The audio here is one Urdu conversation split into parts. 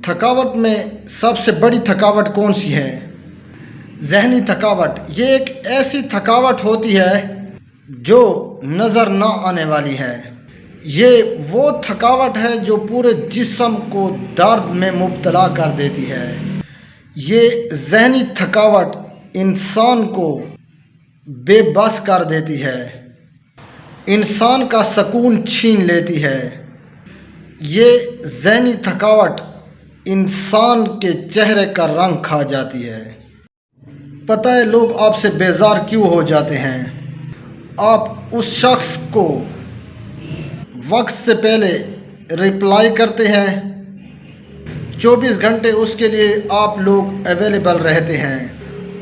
تھکاوٹ میں سب سے بڑی تھکاوٹ کون سی ہے؟ ذہنی تھکاوٹ۔ یہ ایک ایسی تھکاوٹ ہوتی ہے جو نظر نہ آنے والی ہے۔ یہ وہ تھکاوٹ ہے جو پورے جسم کو درد میں مبتلا کر دیتی ہے۔ یہ ذہنی تھکاوٹ انسان کو بے بس کر دیتی ہے، انسان کا سکون چھین لیتی ہے۔ یہ ذہنی تھکاوٹ انسان کے چہرے کا رنگ کھا جاتی ہے۔ پتہ ہے لوگ آپ سے بیزار کیوں ہو جاتے ہیں؟ آپ اس شخص کو وقت سے پہلے رپلائی کرتے ہیں، 24 گھنٹے اس کے لیے آپ لوگ اویلیبل رہتے ہیں،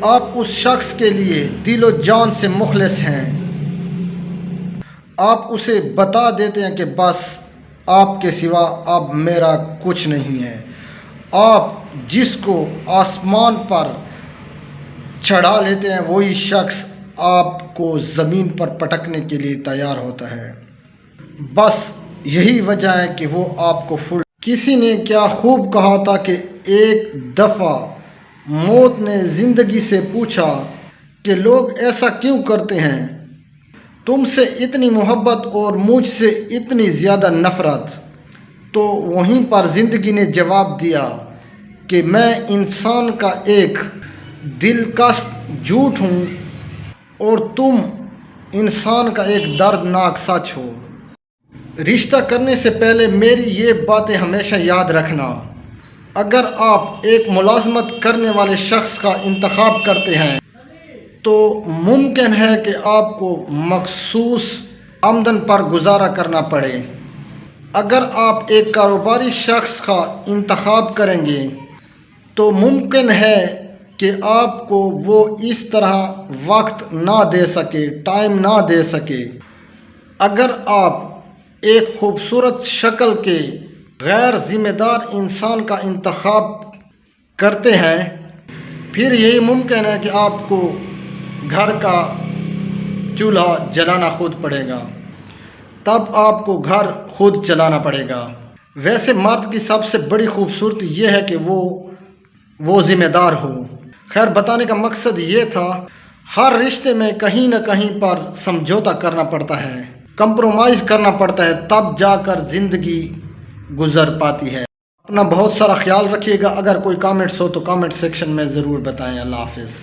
آپ اس شخص کے لیے دل و جان سے مخلص ہیں، آپ اسے بتا دیتے ہیں کہ بس آپ کے سوا اب میرا کچھ نہیں ہے۔ آپ جس کو آسمان پر چڑھا لیتے ہیں وہی شخص آپ کو زمین پر پٹکنے کے لیے تیار ہوتا ہے۔ بس یہی وجہ ہے کہ وہ آپ کو کسی نے کیا خوب کہا تھا کہ ایک دفعہ موت نے زندگی سے پوچھا کہ لوگ ایسا کیوں کرتے ہیں، تم سے اتنی محبت اور مجھ سے اتنی زیادہ نفرت؟ تو وہیں پر زندگی نے جواب دیا کہ میں انسان کا ایک دلکش جھوٹ ہوں اور تم انسان کا ایک دردناک سچ ہو۔ رشتہ کرنے سے پہلے میری یہ باتیں ہمیشہ یاد رکھنا۔ اگر آپ ایک ملازمت کرنے والے شخص کا انتخاب کرتے ہیں تو ممکن ہے کہ آپ کو مخصوص آمدن پر گزارا کرنا پڑے۔ اگر آپ ایک کاروباری شخص کا انتخاب کریں گے تو ممکن ہے کہ آپ کو وہ اس طرح وقت نہ دے سکے، ٹائم نہ دے سکے۔ اگر آپ ایک خوبصورت شکل کے غیر ذمہ دار انسان کا انتخاب کرتے ہیں، پھر یہی ممکن ہے کہ آپ کو گھر کا چولہا جلانا خود پڑے گا، تب آپ کو گھر خود چلانا پڑے گا۔ ویسے مرد کی سب سے بڑی خوبصورتی یہ ہے کہ وہ ذمہ دار ہو۔ خیر، بتانے کا مقصد یہ تھا، ہر رشتے میں کہیں نہ کہیں پر سمجھوتا کرنا پڑتا ہے، کمپرومائز کرنا پڑتا ہے، تب جا کر زندگی گزر پاتی ہے۔ اپنا بہت سارا خیال رکھیے گا۔ اگر کوئی کامنٹس ہو تو کامنٹ سیکشن میں ضرور بتائیں۔ اللہ حافظ۔